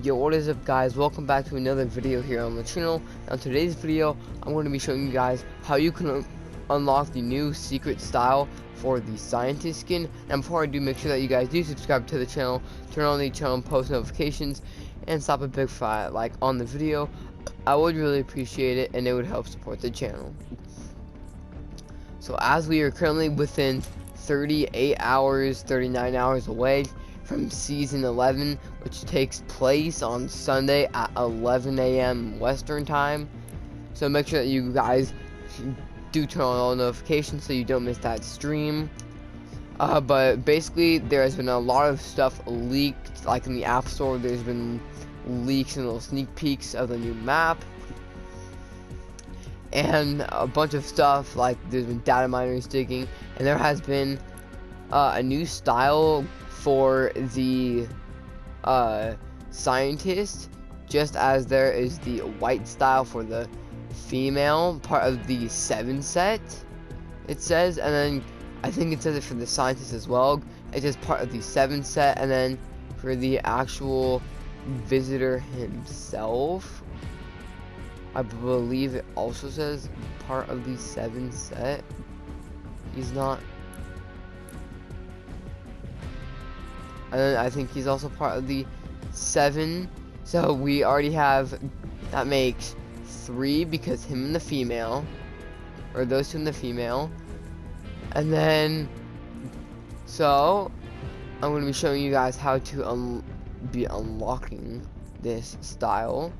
Yo, what is up guys? Welcome back to another video here on the channel. Now today's video, I'm going to be showing you guys how you can unlock the new secret style for the scientist skin. And before I do, make sure that you guys do subscribe to the channel, turn on the channel post notifications, and slap a big fat like on the video. I would really appreciate it, and it would help support the channel. So as we are currently within 38 hours, 39 hours away from season 11, which takes place on Sunday at 11 a.m. Western time. So make sure that you guys do turn on all notifications so you don't miss that stream. But basically, there has been a lot of stuff leaked, like in the App Store. There's been leaks and little sneak peeks of the new map, and a bunch of stuff, like there's been data miners digging, and there has been a new style for the scientist, just as there is the white style for the female part of the 7 set, it says. And then I think it says it for the scientist as well. It's just part of the 7 set, and then for the actual visitor himself, I believe it also says part of the 7 set. He's not. And then I think he's also part of the 7. So we already have, that makes 3, because him and the female, or those two and the female. And then, so I'm going to be showing you guys how to be unlocking this style.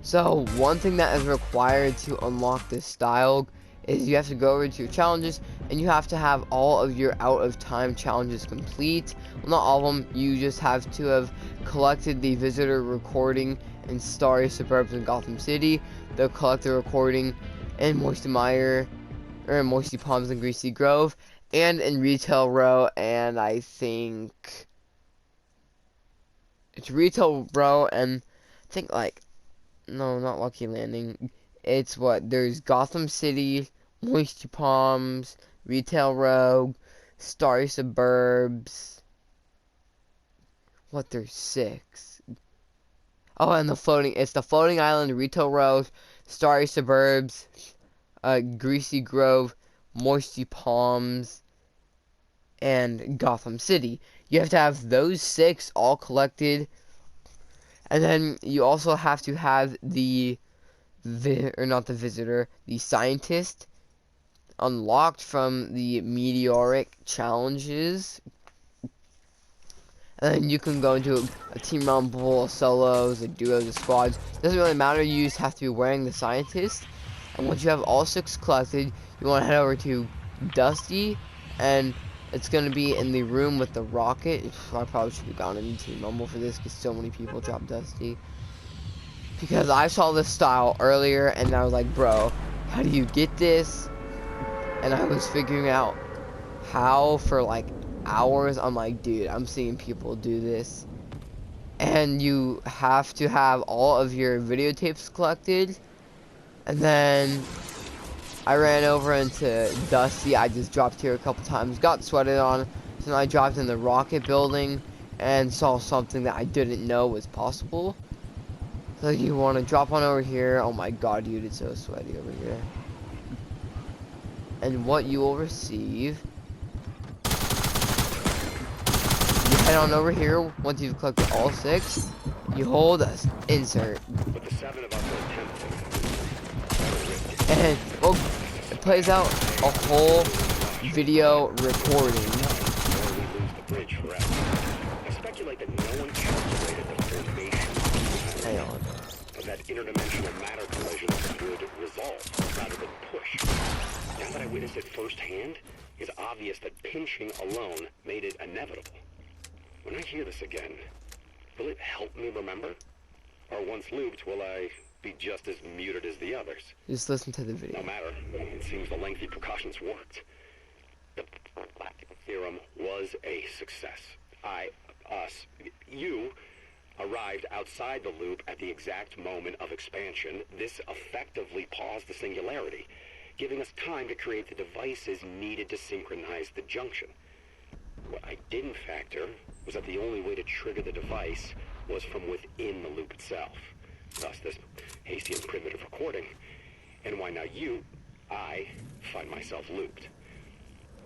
So one thing that is required to unlock this style is you have to go over to your challenges, and you have to have all of your out of time challenges complete. Well, not all of them. You just have to have collected the visitor recording in Starry Suburbs in Gotham City, the collector recording in Moisty Mire, or in Moisty Palms and Greasy Grove, and in Retail Row, and I think it's Retail Row, and I think, like, no, not Lucky Landing. It's what, there's Gotham City, Moisty Palms, Retail Row, Starry Suburbs. What, there's 6. Oh, and it's the Floating Island, Retail Row, Starry Suburbs, Greasy Grove, Moisty Palms, and Gotham City. You have to have those 6 all collected. And then you also have to have the scientist unlocked from the meteoric challenges. And then you can go into a team rumble, solos, a duos, a squads. Doesn't really matter, you just have to be wearing the scientist. And once you have all 6 collected, you want to head over to Dusty, and it's going to be in the room with the rocket. I probably should have gone into Team Rumble for this, because so many people drop Dusty. Because I saw this style earlier, and I was like, bro, how do you get this? And I was figuring out how for like hours. I'm like, dude, I'm seeing people do this. And you have to have all of your videotapes collected. And then I ran over into Dusty. I just dropped here a couple times, got sweated on. So then I dropped in the rocket building and saw something that I didn't know was possible. So you want to drop on over here. Oh my god, dude, it's so sweaty over here. And what you will receive, you head on over here. Once you've collected all 6, you hold insert. And, well, it plays out a whole video recording. Hang on. That interdimensional matter collision would resolve rather than push. Now that I witnessed it firsthand, it's obvious that pinching alone made it inevitable. When I hear this again, will it help me remember? Or once looped, will I be just as muted as the others? Just listen to the video. No matter. It seems the lengthy precautions worked. The Black Theorem was a success. You arrived outside the loop at the exact moment of expansion. This effectively paused the singularity, giving us time to create the devices needed to synchronize the junction. What I didn't factor was that the only way to trigger the device was from within the loop itself. Thus this hasty and primitive recording, and why now I, find myself looped.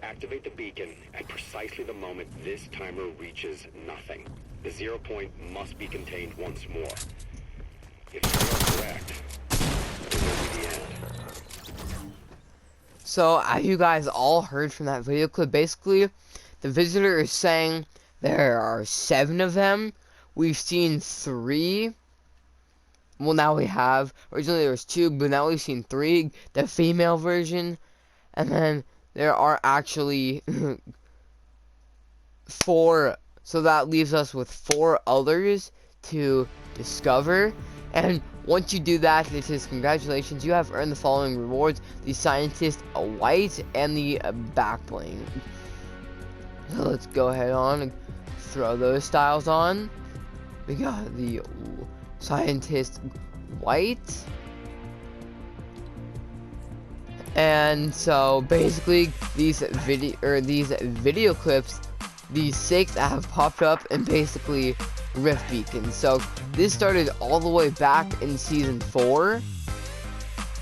Activate the beacon at precisely the moment this timer reaches nothing. The 0 point must be contained once more. If you are correct, it will be the end. So, as you guys all heard from that video clip, basically, the visitor is saying there are 7 of them. We've seen 3. Well, now we have. Originally there was 2, but now we've seen 3. The female version. And then there are actually 4. So that leaves us with 4 others to discover. And once you do that, it says, congratulations, you have earned the following rewards: the scientist, a white, and the back bling. So let's go ahead on and throw those styles on. We got the scientist white. And so basically these video clips, these 6 that have popped up, and basically rift beacons. So this started all the way back in season 4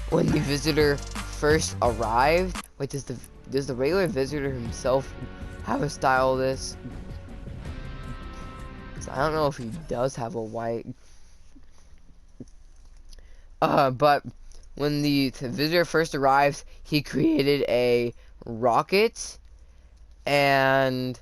when the visitor first arrived. Wait, does the regular visitor himself have a style of this? 'Cause I don't know if he does have a white. But when the visitor first arrives, he created a rocket, and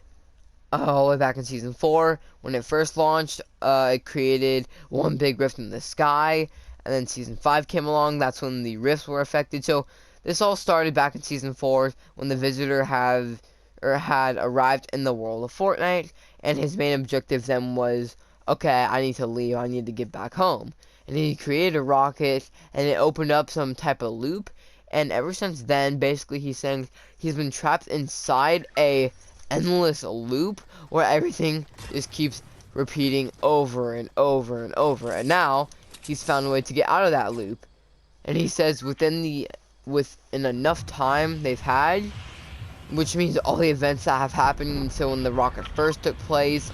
all the way back in season 4, when it first launched, it created one big rift in the sky, and then season 5 came along. That's when the rifts were affected. So this all started back in season 4 when the visitor had arrived in the world of Fortnite, and his main objective then was, okay, I need to leave, I need to get back home. And he created a rocket, and it opened up some type of loop, and ever since then, basically he's saying he's been trapped inside a endless loop where everything just keeps repeating over and over and over, and now he's found a way to get out of that loop. And he says within enough time they've had, which means all the events that have happened until when the rocket first took place,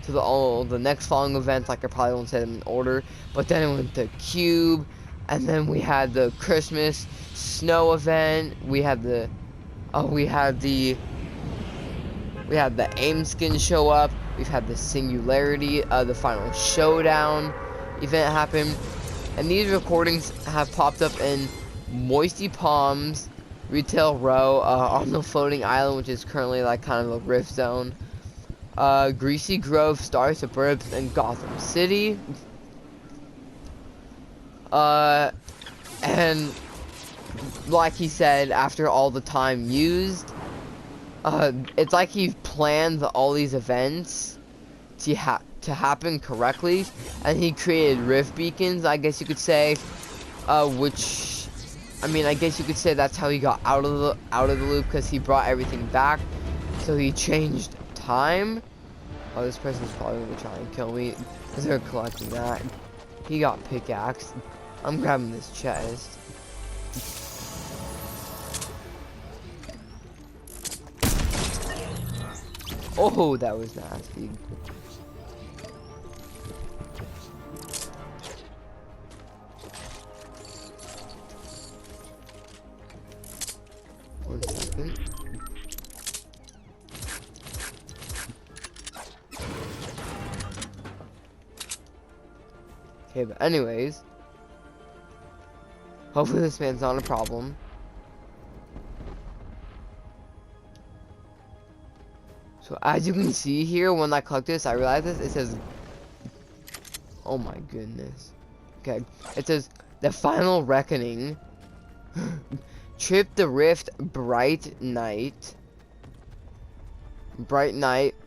to the next following events, like I probably won't say them in order, but then it went to Cube, and then we had the Christmas snow event, we had the aim skin show up, we've had the singularity, the final showdown event happen, and these recordings have popped up in Moisty Palms, Retail Row, on the floating island, which is currently like kind of a rift zone, Greasy Grove, Star Suburbs, and Gotham City. And like he said, after all the time used, it's like he planned all these events to happen correctly, and he created rift beacons, I guess you could say, which, I mean, I guess you could say that's how he got out of the loop, because he brought everything back. So he changed time. Oh, this person's probably gonna try and kill me because they're collecting that. He got pickaxed. I'm grabbing this chest. Oh, that was nasty. One second. Okay, but anyways, hopefully this man's not a problem. So as you can see here, when I collect this, I realize this, it says, oh my goodness. Okay, it says, the final reckoning, trip the rift, bright night,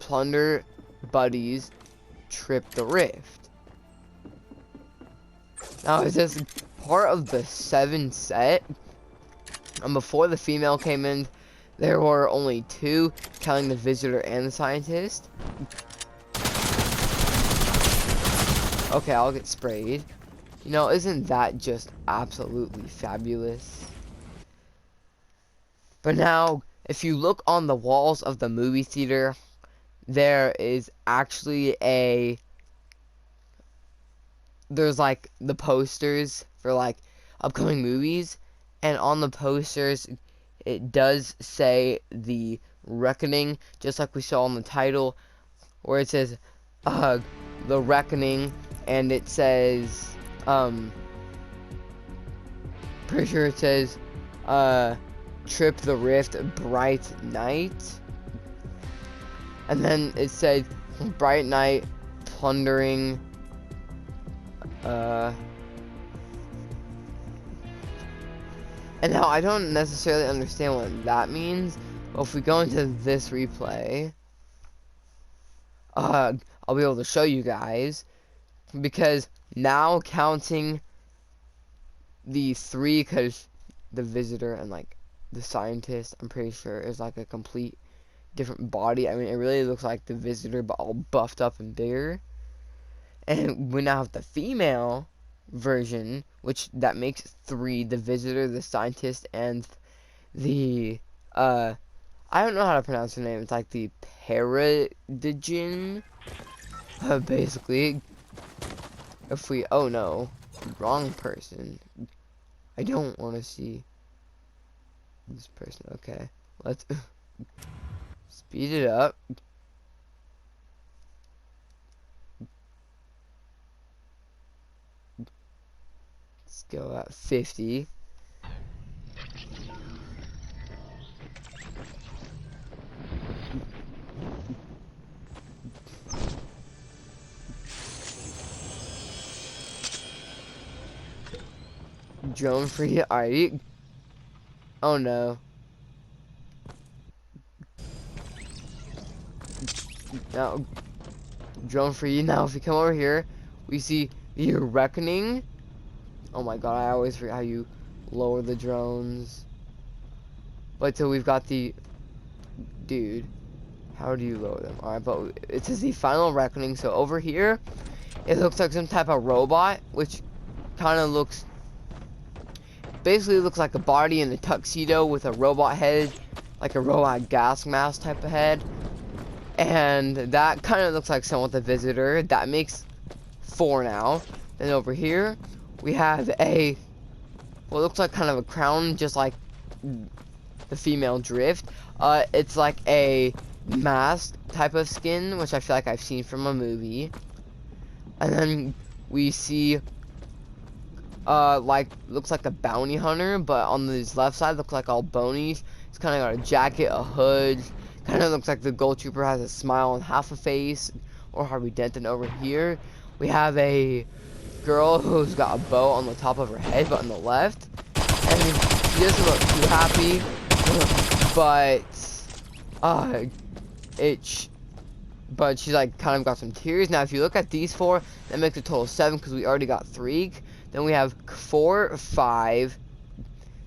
plunder buddies, trip the rift. Now, is this part of the 7 set? And before the female came in, there were only 2, counting the visitor and the scientist. Okay, I'll get sprayed. You know, isn't that just absolutely fabulous? But now, if you look on the walls of the movie theater, there is actually there's like the posters for like upcoming movies, and on the posters it does say The Reckoning, just like we saw on the title, where it says The Reckoning, and it says pretty sure it says Trip the Rift Bright Night, and then it said Bright Night plundering and now I don't necessarily understand what that means, but if we go into this replay, I'll be able to show you guys, because now counting the three, because the visitor and like the scientist, I'm pretty sure is like a complete different body. I mean, it really looks like the visitor, but all buffed up and bigger. And we now have the female version, which that makes three: the visitor, the scientist, and the I don't know how to pronounce her name. It's like the Paradigin. Basically, if we, oh no, wrong person. I don't want to see this person. Okay, let's speed it up. Let's go at 50. Drone free. Alright. Oh no. Now, drone free. Now, if we come over here, we see the Reckoning. Oh my god, I always forget how you lower the drones. But so we've got the dude. How do you lower them? Alright, but it says the Final Reckoning. So over here, it looks like some type of robot, which kind of looks, basically looks like a body in a tuxedo with a robot head, like a robot gas mask type of head. And that kind of looks like someone with a visitor. That makes 4 now. Then over here, we have a, what looks like kind of a crown, just like the female drift. It's like a mask type of skin, which I feel like I've seen from a movie. And then we see like, looks like a bounty hunter, but on this left side looks like all bonies. It's kind of got a jacket, a hood. Kind of looks like the gold trooper has a smile on half a face, or Harvey Dent. And over here we have a girl who's got a bow on the top of her head, but on the left, and she doesn't look too happy, but but she's like kind of got some tears. Now if you look at these 4, that makes a total of 7, because we already got 3. Then we have 4, 5,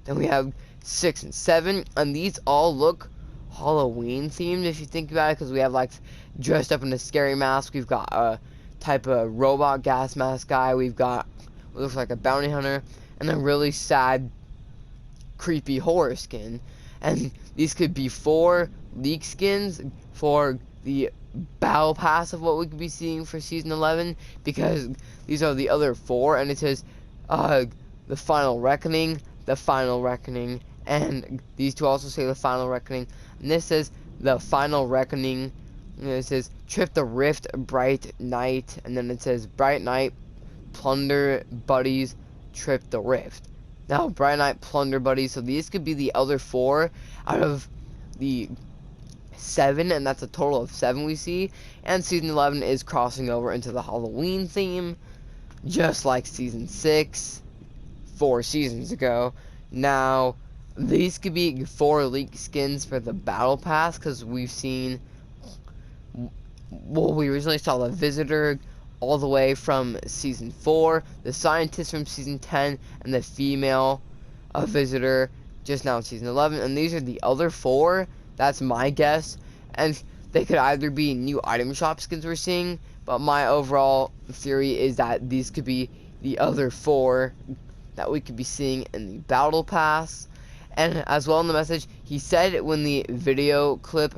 then we have 6 and 7, and these all look Halloween themed if you think about it, because we have like dressed up in a scary mask. We've got a type of robot gas mask guy. We've got what looks like a bounty hunter, and a really sad, creepy horror skin. And these could be 4 leak skins for the battle pass of what we could be seeing for season 11, because these are the other 4, and it says the Final Reckoning, the Final Reckoning, and these 2 also say the Final Reckoning. And this says the Final Reckoning, and it says Trip the Rift Bright Night, and then it says Bright Night Plunder Buddies Trip the Rift. Now Bright Night Plunder Buddies, so these could be the other 4 out of the 7, and that's a total of 7 we see. And season 11 is crossing over into the Halloween theme, just like season 6 4 seasons ago. Now these could be 4 leaked skins for the battle pass, because we've seen, well, we originally saw the visitor all the way from season 4, the scientist from season 10, and the female visitor just now in season 11. And these are the other 4. That's my guess, and they could either be new item shop skins we're seeing, but my overall theory is that these could be the other 4 that we could be seeing in the battle pass. And as well in the message, he said when the video clip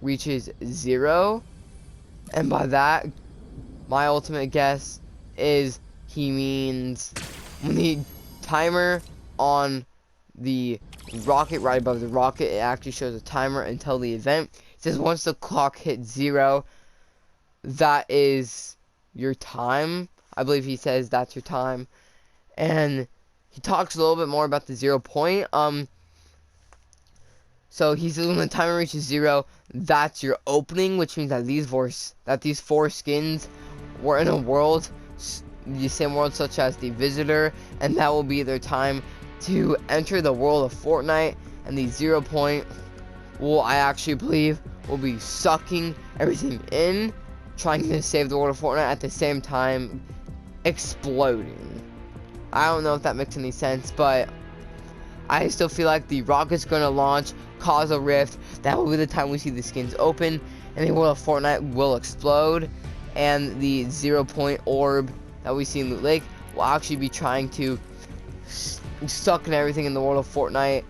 reaches 0, and by that, my ultimate guess is he means when the timer on the rocket, right above the rocket, it actually shows a timer until the event. It says once the clock hits 0, that is your time. I believe he says that's your time. And he talks a little bit more about the 0 point. So he says when the timer reaches 0, that's your opening, which means that these four skins were in a world, the same world such as the Visitor, and that will be their time to enter the world of Fortnite. And the 0 point will, I actually believe, will be sucking everything in, trying to save the world of Fortnite at the same time exploding. I don't know if that makes any sense, but I still feel like the rocket's gonna launch, cause a rift. That will be the time we see the skins open, and the world of Fortnite will explode. And the 0 point orb that we see in Loot Lake will actually be trying to suck in everything in the world of Fortnite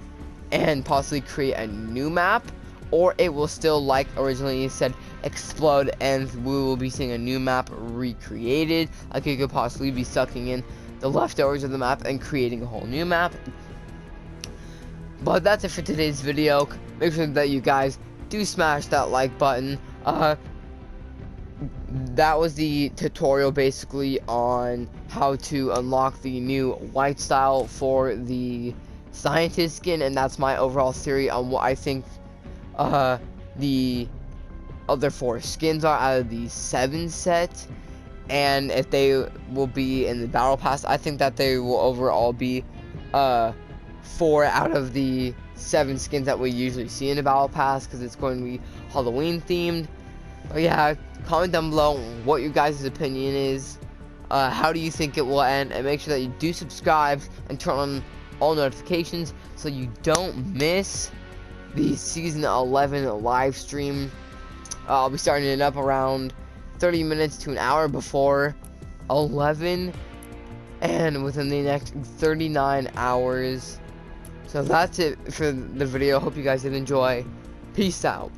and possibly create a new map, or it will still, like originally said, explode, and we will be seeing a new map recreated. Like it could possibly be sucking in the leftovers of the map and creating a whole new map. But that's it for today's video. Make sure that you guys do smash that like button. That was the tutorial basically on how to unlock the new white style for the scientist skin, and that's my overall theory on what I think the other 4 skins are out of the 7 set, and if they will be in the battle pass. I think that they will overall be 4 out of the 7 skins that we usually see in the battle pass, because it's going to be Halloween themed. But yeah, comment down below what your guys' opinion is. How do you think it will end? And make sure that you do subscribe and turn on all notifications so you don't miss the season 11 live stream. I'll be starting it up around 30 minutes to an hour before 11, and within the next 39 hours. So that's it for the video. Hope you guys did enjoy. Peace out.